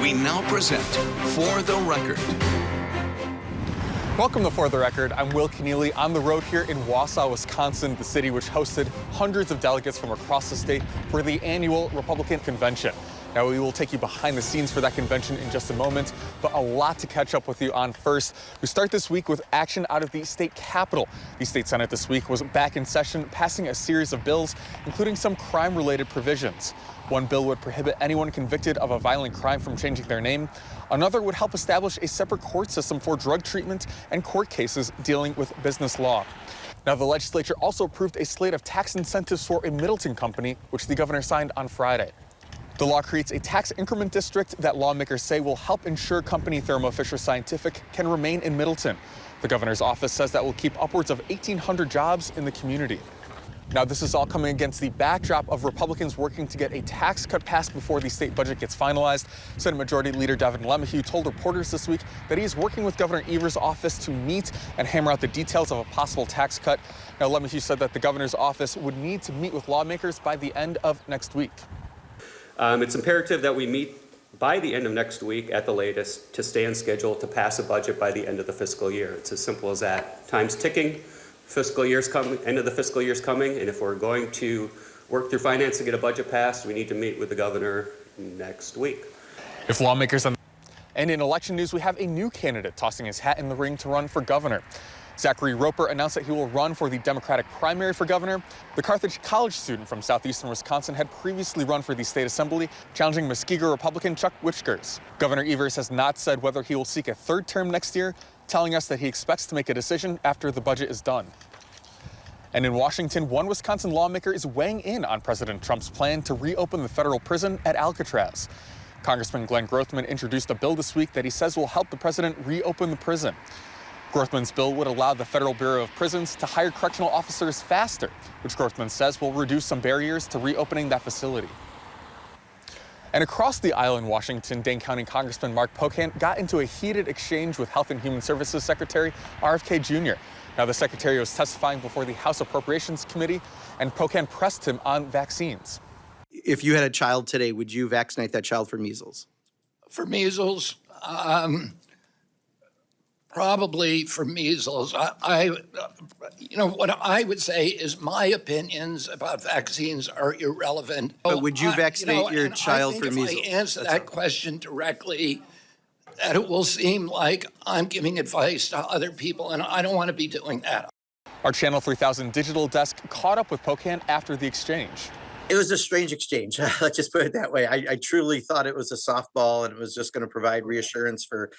We now present For the Record. Welcome to For the Record. I'm Will Keneally on the road here in Wausau, Wisconsin, the city which hosted hundreds of delegates from across the state for the annual Republican convention. Now, we will take you behind the scenes for that convention in just a moment, but a lot to catch up with you on first. We start this week with action out of the state capitol. The state senate this week was back in session, passing a series of bills, including some crime-related provisions. One bill would prohibit anyone convicted of a violent crime from changing their name. Another would help establish a separate court system for drug treatment and court cases dealing with business law. Now, the legislature also approved a slate of tax incentives for a Middleton company, which the governor signed on Friday. The law creates a tax increment district that lawmakers say will help ensure company Thermo Fisher Scientific can remain in Middleton. The governor's office says that will keep upwards of 1,800 jobs in the community. Now, this is all coming against the backdrop of Republicans working to get a tax cut passed before the state budget gets finalized. Senate Majority Leader Devin LeMahieu told reporters this week that he is working with Governor Evers' office to meet and hammer out the details of a possible tax cut. Now, LeMahieu said that the governor's office would need to meet with lawmakers by the end of next week. It's imperative that we meet by the end of next week at the latest to stay on schedule to pass a budget by the end of the fiscal year. It's as simple as that. Time's ticking, fiscal year's coming, end of the fiscal year's coming, and if we're going to work through finance to get a budget passed, we need to meet with the governor next week. If lawmakers And in election news, we have a new candidate tossing his hat in the ring to run for governor. Zachary Roper announced that he will run for the Democratic primary for governor. The Carthage College student from southeastern Wisconsin had previously run for the state assembly, challenging Muskego Republican Chuck Wichgers. Governor Evers has not said whether he will seek a third term next year, telling us that he expects to make a decision after the budget is done. And in Washington, one Wisconsin lawmaker is weighing in on President Trump's plan to reopen the federal prison at Alcatraz. Congressman Glenn Grothman introduced a bill this week that he says will help the president reopen the prison. Grothman's bill would allow the Federal Bureau of Prisons to hire correctional officers faster, which Grothman says will reduce some barriers to reopening that facility. And across the aisle in Washington, Dane County Congressman Mark Pocan got into a heated exchange with Health and Human Services Secretary RFK Jr. Now, the secretary was testifying before the House Appropriations Committee, and Pocan pressed him on vaccines. If you had a child today, would you vaccinate that child for measles? For measles, probably for measles. What I would say is my opinions about vaccines are irrelevant. But would you vaccinate your child for measles? If I answer that question directly, that it will seem like I'm giving advice to other people, and I don't want to be doing that. Our Channel 3000 digital desk caught up with Pocan after the exchange. It was a strange exchange. Let's just put it that way. I truly thought it was a softball and it was just going to provide reassurance for,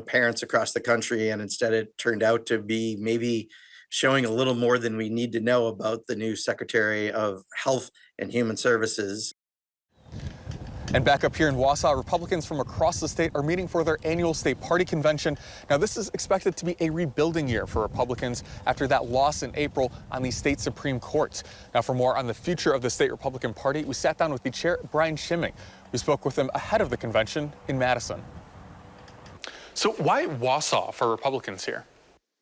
parents across the country. And instead it turned out to be maybe showing a little more than we need to know about the new Secretary of Health and Human Services. And back up here in Wausau, Republicans from across the state are meeting for their annual state party convention. Now, this is expected to be a rebuilding year for Republicans after that loss in April on the state Supreme Court. Now, for more on the future of the state Republican Party, we sat down with the chair, Brian Schimming. We spoke with him ahead of the convention in Madison. So why Wausau for Republicans here?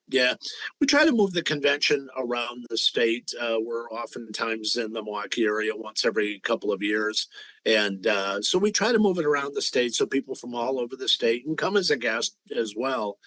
Yeah, we try to move the convention around the state. We're oftentimes in the Milwaukee area once every couple of years. And so we try to move it around the state so people from all over the state can come as a guest as well,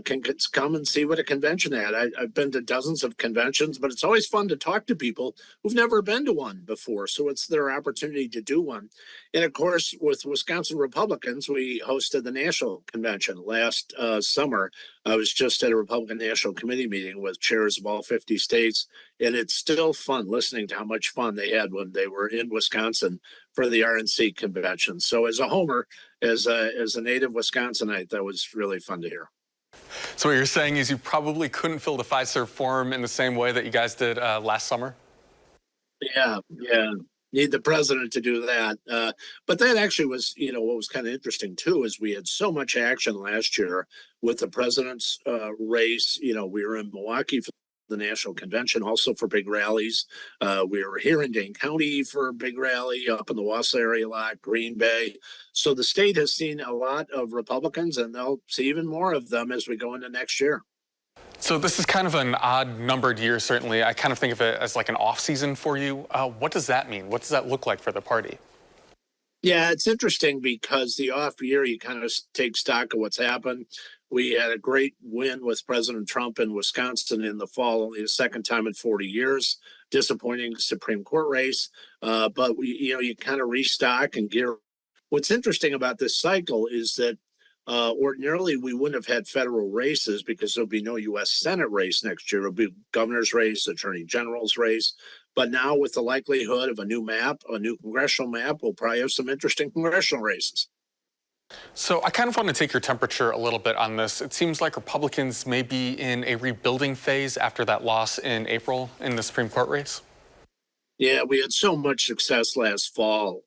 can come and see what a convention had. I've been to dozens of conventions, but it's always fun to talk to people who've never been to one before. So it's their opportunity to do one. And of course, with Wisconsin Republicans, we hosted the national convention last summer. I was just at a Republican National Committee meeting with chairs of all 50 states, and it's still fun listening to how much fun they had when they were in Wisconsin for the RNC convention. So as a homer, as a native Wisconsinite, that was really fun to hear. So what you're saying is you probably couldn't fill the Fiserv Forum in the same way that you guys did last summer? Yeah. Need the president to do that. But that actually was, what was kind of interesting too, is we had so much action last year with the president's race. We were in Milwaukee for the national convention, also for big rallies. We were here in Dane County for a big rally, up in the Wausau area a lot, Green Bay. So the state has seen a lot of Republicans, and they'll see even more of them as we go into next year. So this is kind of an odd numbered year, certainly. I kind of think of it as like an off season for you. What does that mean? What does that look like for the party? Yeah, it's interesting because the off year, you kind of take stock of what's happened. We had a great win with President Trump in Wisconsin in the fall, only the second time in 40 years. Disappointing Supreme Court race, but you kind of restock and gear. What's interesting about this cycle is that ordinarily we wouldn't have had federal races because there'll be no U.S. Senate race next year. It'll be governor's race, attorney general's race. But now, with the likelihood of a new map, a new congressional map, we'll probably have some interesting congressional races. So I kind of want to take your temperature a little bit on this. It seems like Republicans may be in a rebuilding phase after that loss in April in the Supreme Court race. Yeah, we had so much success last fall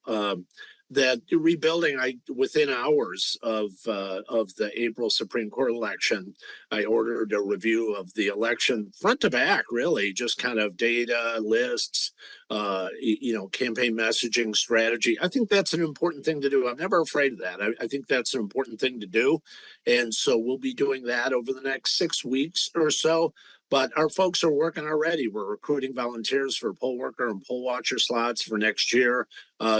that rebuilding. Within hours of the April Supreme Court election, I ordered a review of the election front to back. Really, just kind of data lists, campaign messaging strategy. I think that's an important thing to do. I'm never afraid of that. I think that's an important thing to do, and so we'll be doing that over the next 6 weeks or so. But our folks are working already. We're recruiting volunteers for poll worker and poll watcher slots for next year.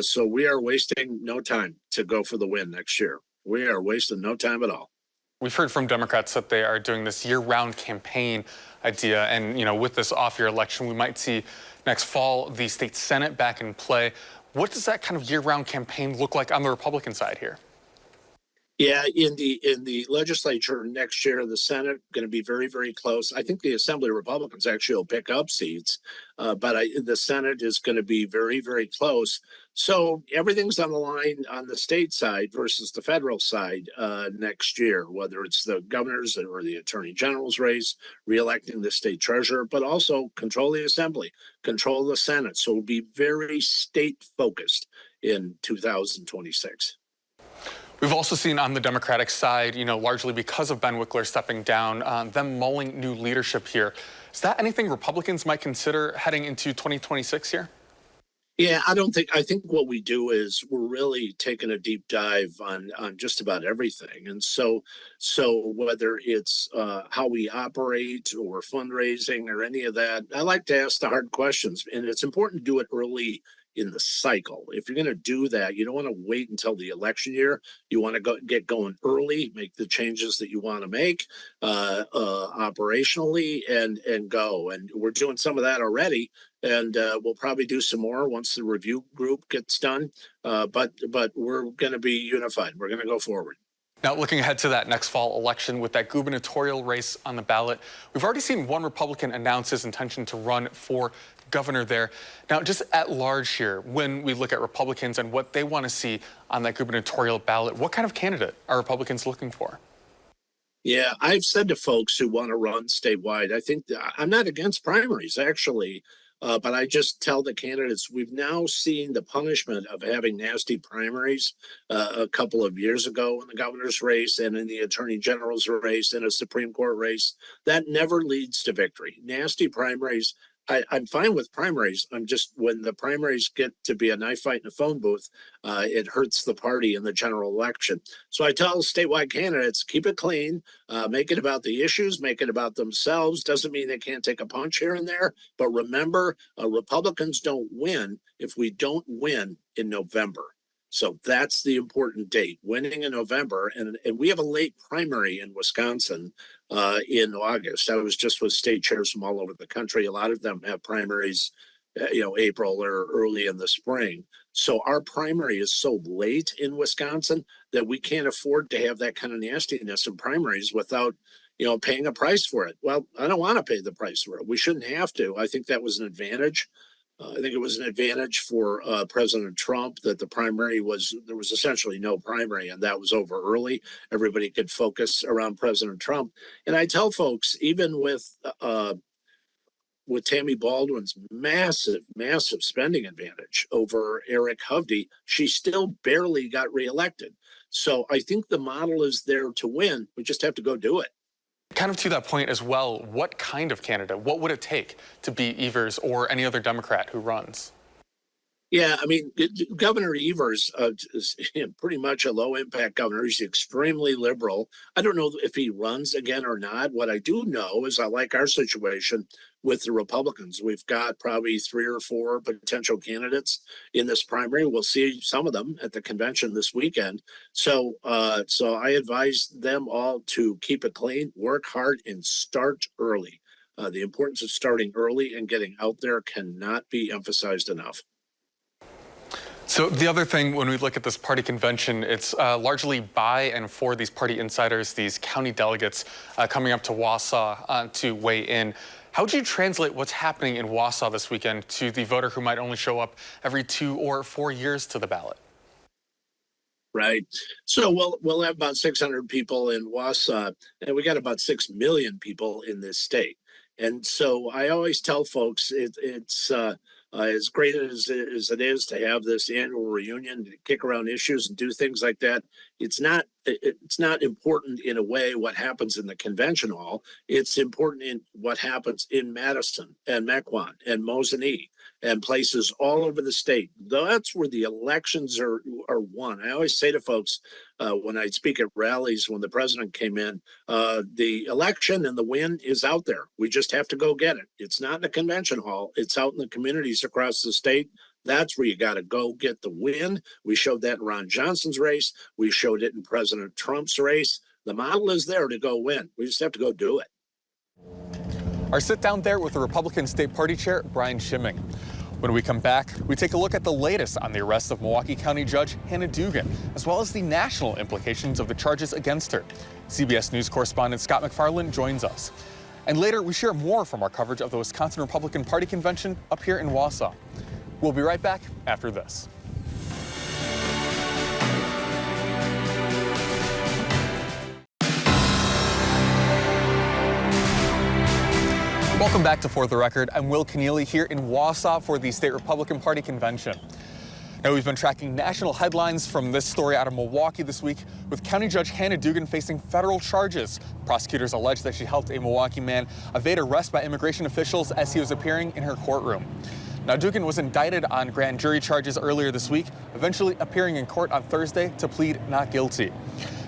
So we are wasting no time to go for the win next year. We are wasting no time at all. We've heard from Democrats that they are doing this year-round campaign idea. And, with this off-year election, we might see next fall the state Senate back in play. What does that kind of year-round campaign look like on the Republican side here? Yeah, in the legislature next year, the Senate going to be very, very close. I think the Assembly Republicans actually will pick up seats, but the Senate is going to be very, very close. So everything's on the line on the state side versus the federal side next year, whether it's the governor's or the attorney general's race, reelecting the state treasurer, but also control the Assembly, control the Senate. So it'll be very state focused in 2026. We've also seen on the Democratic side, largely because of Ben Wickler stepping down, them mulling new leadership here. Is that anything Republicans might consider heading into 2026 here? Yeah, I think what we do is we're really taking a deep dive on just about everything. And so whether it's how we operate or fundraising or any of that, I like to ask the hard questions, and it's important to do it early in the cycle. If you're going to do that, you don't want to wait until the election year. You want to get going early, make the changes that you want to make operationally, and go. And we're doing some of that already, and we'll probably do some more once the review group gets done. But we're going to be unified. We're going to go forward. Now, looking ahead to that next fall election with that gubernatorial race on the ballot, we've already seen one Republican announce his intention to run for governor there. Now, just at large here, when we look at Republicans and what they want to see on that gubernatorial ballot, what kind of candidate are Republicans looking for? Yeah, I've said to folks who want to run statewide, I think I'm not against primaries, actually. But I just tell the candidates, we've now seen the punishment of having nasty primaries a couple of years ago in the governor's race and in the attorney general's race and a Supreme Court race. That never leads to victory. Nasty primaries. I'm fine with primaries. I'm just, when the primaries get to be a knife fight in a phone booth, it hurts the party in the general election. So I tell statewide candidates, keep it clean, make it about the issues, make it about themselves. Doesn't mean they can't take a punch here and there. But remember, Republicans don't win if we don't win in November. So that's the important date, winning in November. And we have a late primary in Wisconsin in August. I was just with state chairs from all over the country. A lot of them have primaries, April or early in the spring. So our primary is so late in Wisconsin that we can't afford to have that kind of nastiness in primaries without, paying a price for it. Well, I don't want to pay the price for it. We shouldn't have to. I think that was an advantage. I think it was an advantage for President Trump that there was essentially no primary, and that was over early. Everybody could focus around President Trump. And I tell folks, even with Tammy Baldwin's massive spending advantage over Eric Hovde, she still barely got reelected. So I think the model is there to win. We just have to go do it. Kind of to that point as well, what kind of candidate, what would it take to beat Evers or any other Democrat who runs? Yeah, I mean, Governor Evers is pretty much a low impact governor. He's extremely liberal. I don't know if he runs again or not. What I do know is I like our situation with the Republicans. We've got probably 3 or 4 potential candidates in this primary. We'll see some of them at the convention this weekend. So I advise them all to keep it clean, work hard, and start early. The importance of starting early and getting out there cannot be emphasized enough. So the other thing, when we look at this party convention, it's largely by and for these party insiders, these county delegates coming up to Wausau to weigh in. How would you translate what's happening in Wausau this weekend to the voter who might only show up every 2 or 4 years to the ballot? Right. So we'll have about 600 people in Wausau, and we got about 6 million people in this state. And so I always tell folks it's as great as it is to have this annual reunion, to kick around issues and do things like that. It's not important in a way what happens in the convention hall. It's important in what happens in Madison and Mequon and Mosinee and places all over the state. That's where the elections are won. I always say to folks when I speak at rallies, when the president came in, the election and the win is out there. We just have to go get it. It's not in the convention hall. It's out in the communities across the state. That's where you got to go get the win. We showed that in Ron Johnson's race. We showed it in President Trump's race. The model is there to go win. We just have to go do it. Our sit down there with the Republican State Party Chair, Brian Schimming. When we come back, we take a look at the latest on the arrest of Milwaukee County Judge Hannah Dugan, as well as the national implications of the charges against her. CBS News correspondent Scott McFarland joins us. And later, we share more from our coverage of the Wisconsin Republican Party Convention up here in Wausau. We'll be right back after this. Welcome back to For the Record. I'm Will Keneally here in Wausau for the State Republican Party Convention. Now, we've been tracking national headlines from this story out of Milwaukee this week, with County Judge Hannah Dugan facing federal charges. Prosecutors allege that she helped a Milwaukee man evade arrest by immigration officials as he was appearing in her courtroom. Now, Dugan was indicted on grand jury charges earlier this week, eventually appearing in court on Thursday to plead not guilty.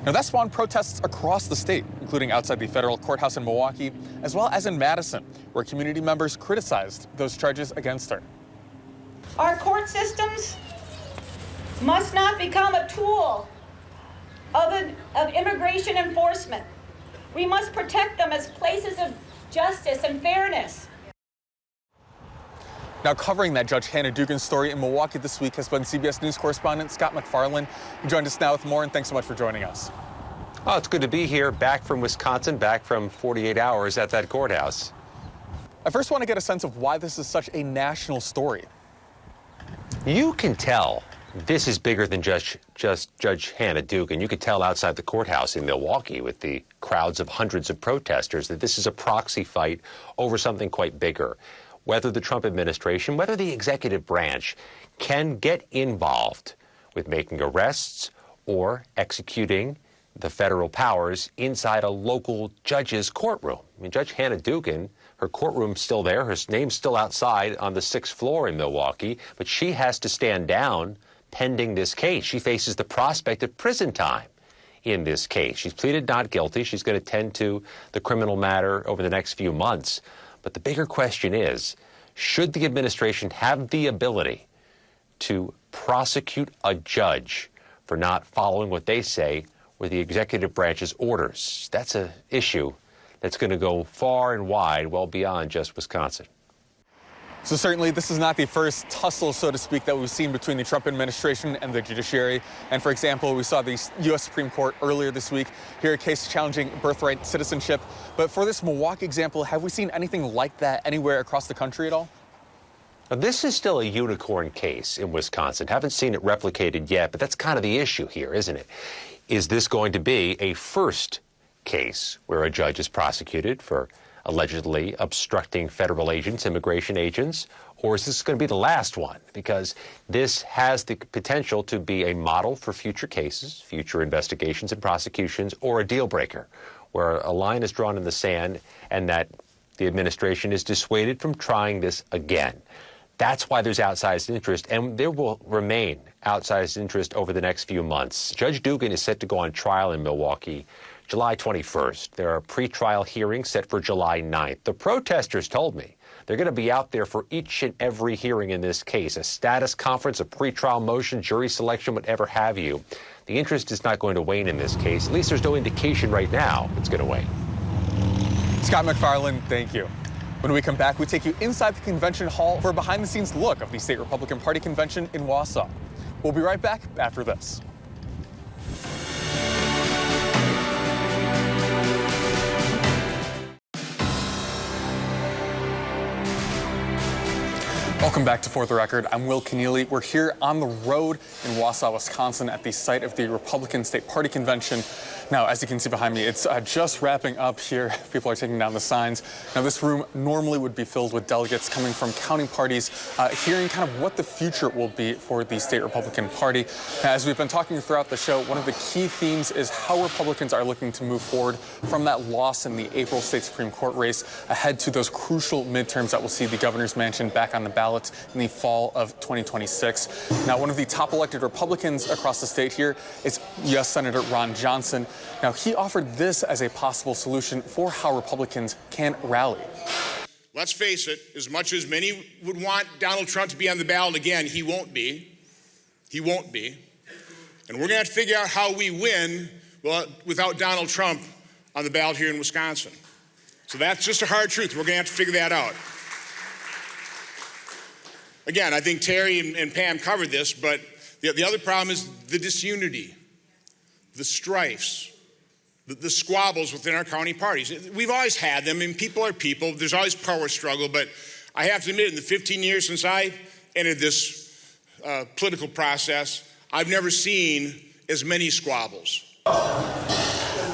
Now, that spawned protests across the state, including outside the federal courthouse in Milwaukee, as well as in Madison, where community members criticized those charges against her. Our court systems must not become a tool of immigration enforcement. We must protect them as places of justice and fairness. Now, covering that Judge Hannah Dugan story in Milwaukee this week has been CBS News correspondent Scott McFarland. He joined us now with more, and thanks so much for joining us. Oh, it's good to be here, back from Wisconsin, back from 48 hours at that courthouse. I first want to get a sense of why this is such a national story. You can tell this is bigger than just Judge Hannah Dugan. You could tell outside the courthouse in Milwaukee with the crowds of hundreds of protesters that this is a proxy fight over something quite bigger. Whether the Trump administration, whether the executive branch can get involved with making arrests or executing the federal powers inside a local judge's courtroom. I mean, Judge Hannah Dugan, her courtroom's still there, her name's still outside on the 6th floor in Milwaukee, but she has to stand down pending this case. She faces the prospect of prison time in this case. She's pleaded not guilty. She's going to tend to the criminal matter over the next few months. But the bigger question is, should the administration have the ability to prosecute a judge for not following what they say were the executive branch's orders? That's an issue that's going to go far and wide, well beyond just Wisconsin. So certainly this is not the first tussle, so to speak, that we've seen between the Trump administration and the judiciary. And for example, we saw the U.S. Supreme Court earlier this week hear a case challenging birthright citizenship. But for this Milwaukee example, have we seen anything like that anywhere across the country at all? Now, this is still a unicorn case in Wisconsin. Haven't seen it replicated yet, but that's kind of the issue here, isn't it? Is this going to be a first case where a judge is prosecuted for allegedly obstructing federal agents, immigration agents, or is this going to be the last one? Because this has the potential to be a model for future cases, future investigations and prosecutions, or a deal breaker, where a line is drawn in the sand and that the administration is dissuaded from trying this again. That's why there's outsized interest, and there will remain outsized interest over the next few months. Judge Dugan is set to go on trial in Milwaukee July 21st. There are pretrial hearings set for July 9th. The protesters told me they're going to be out there for each and every hearing in this case, a status conference, a pretrial motion, jury selection, whatever have you. The interest is not going to wane in this case. At least there's no indication right now it's going to wane. Scott McFarland, thank you. When we come back, we take you inside the convention hall for a behind-the-scenes look of the State Republican Party convention in Wausau. We'll be right back after this. Welcome back to For the Record. I'm Will Keneally. We're here on the road in Wausau, Wisconsin at the site of the Republican State Party Convention. Now, as you can see behind me, it's just wrapping up here. People are taking down the signs. Now, this room normally would be filled with delegates coming from counting parties, hearing kind of what the future will be for the State Republican Party. Now, as we've been talking throughout the show, one of the key themes is how Republicans are looking to move forward from that loss in the April State Supreme Court race ahead to those crucial midterms that will see the governor's mansion back on the ballot in the fall of 2026. Now, one of the top elected Republicans across the state here is U.S. Senator Ron Johnson. Now, he offered this as a possible solution for how Republicans can rally. Let's face it, as much as many would want Donald Trump to be on the ballot again, he won't be. He won't be. And we're going to have to figure out how we win without Donald Trump on the ballot here in Wisconsin. So that's just a hard truth. We're going to have to figure that out. Again, I think Terry and Pam covered this, but the other problem is the disunity, the strifes, the squabbles within our county parties. We've always had them, and people are people. There's always power struggle, but I have to admit, in the 15 years since I entered this political process, I've never seen as many squabbles.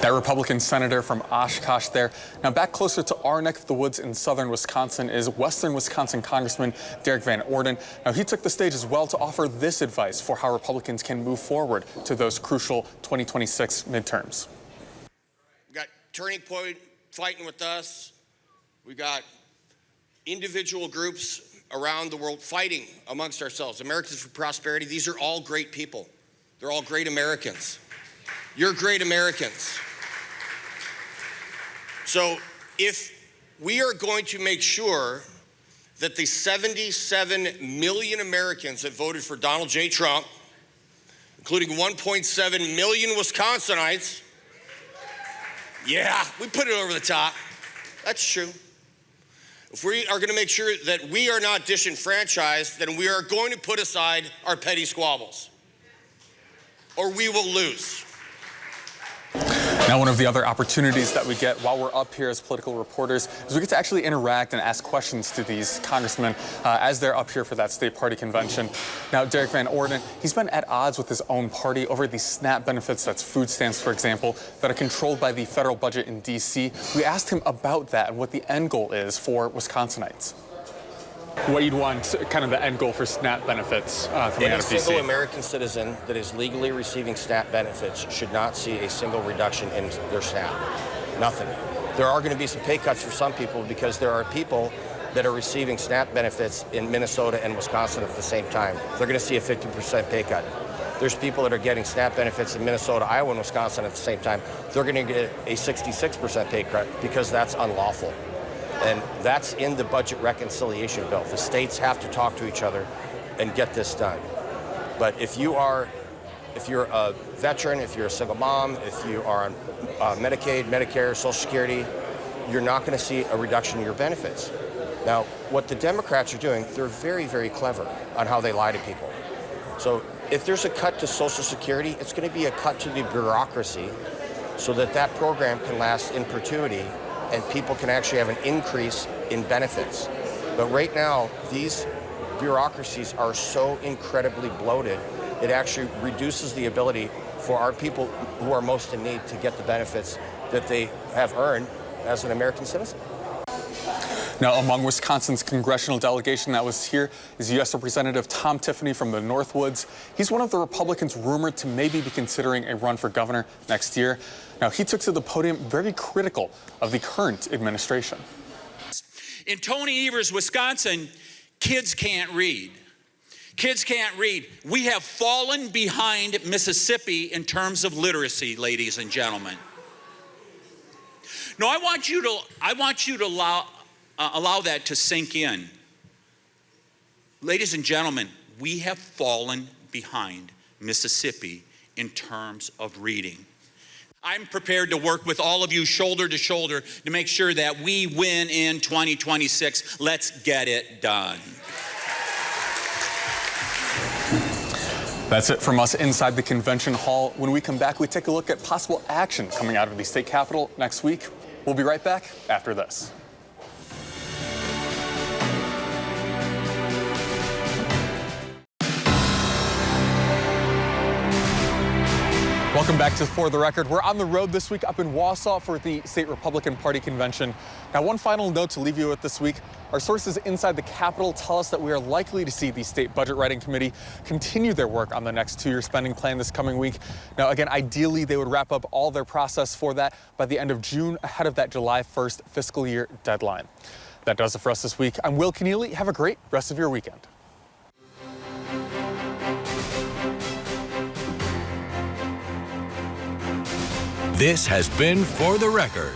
That Republican senator from Oshkosh there. Now back closer to our neck of the woods in southern Wisconsin is Western Wisconsin Congressman Derek Van Orden. Now he took the stage as well to offer this advice for how Republicans can move forward to those crucial 2026 midterms. We've got Turning Point fighting with us. We've got individual groups around the world fighting amongst ourselves. Americans for Prosperity, these are all great people. They're all great Americans. You're great Americans. So if we are going to make sure that the 77 million Americans that voted for Donald J. Trump, including 1.7 million Wisconsinites, yeah, we put it over the top. That's true. If we are going to make sure that we are not disenfranchised, then we are going to put aside our petty squabbles, or we will lose. Now, one of the other opportunities that we get while we're up here as political reporters is we get to actually interact and ask questions to these congressmen as they're up here for that state party convention. Now, Derek Van Orden, he's been at odds with his own party over the SNAP benefits, that's food stamps, for example, that are controlled by the federal budget in D.C. We asked him about that and what the end goal is for Wisconsinites. What you'd want, kind of the end goal for SNAP benefits coming out of D.C. Any single American citizen that is legally receiving SNAP benefits should not see a single reduction in their SNAP. Nothing. There are going to be some pay cuts for some people because there are people that are receiving SNAP benefits in Minnesota and Wisconsin at the same time. They're going to see a 50% pay cut. There's people that are getting SNAP benefits in Minnesota, Iowa, and Wisconsin at the same time. They're going to get a 66% pay cut because that's unlawful. And that's in the budget reconciliation bill. The states have to talk to each other and get this done. But if you're a veteran, if you're a single mom, if you are on Medicaid, Medicare, Social Security, you're not going to see a reduction in your benefits. Now, what the Democrats are doing, they're very, very clever on how they lie to people. So if there's a cut to Social Security, it's going to be a cut to the bureaucracy so that that program can last in perpetuity and people can actually have an increase in benefits. But right now, these bureaucracies are so incredibly bloated, it actually reduces the ability for our people who are most in need to get the benefits that they have earned as an American citizen. Now, among Wisconsin's congressional delegation that was here is U.S. Representative Tom Tiffany from the Northwoods. He's one of the Republicans rumored to maybe be considering a run for governor next year. Now, he took to the podium very critical of the current administration. In Tony Evers, Wisconsin, kids can't read. Kids can't read. We have fallen behind Mississippi in terms of literacy, ladies and gentlemen. No, I want you to allow that to sink in. Ladies and gentlemen, we have fallen behind Mississippi in terms of reading. I'm prepared to work with all of you shoulder to shoulder to make sure that we win in 2026. Let's get it done. That's it from us inside the convention hall. When we come back, we take a look at possible action coming out of the state capitol next week. We'll be right back after this. Welcome back to For the Record. We're on the road this week up in Wausau for the State Republican Party convention. Now, one final note to leave you with this week. Our sources inside the Capitol tell us that we are likely to see the State Budget Writing Committee continue their work on the next two-year spending plan this coming week. Now, again, ideally, they would wrap up all their process for that by the end of June, ahead of that July 1st fiscal year deadline. That does it for us this week. I'm Will Keneally. Have a great rest of your weekend. This has been For the Record.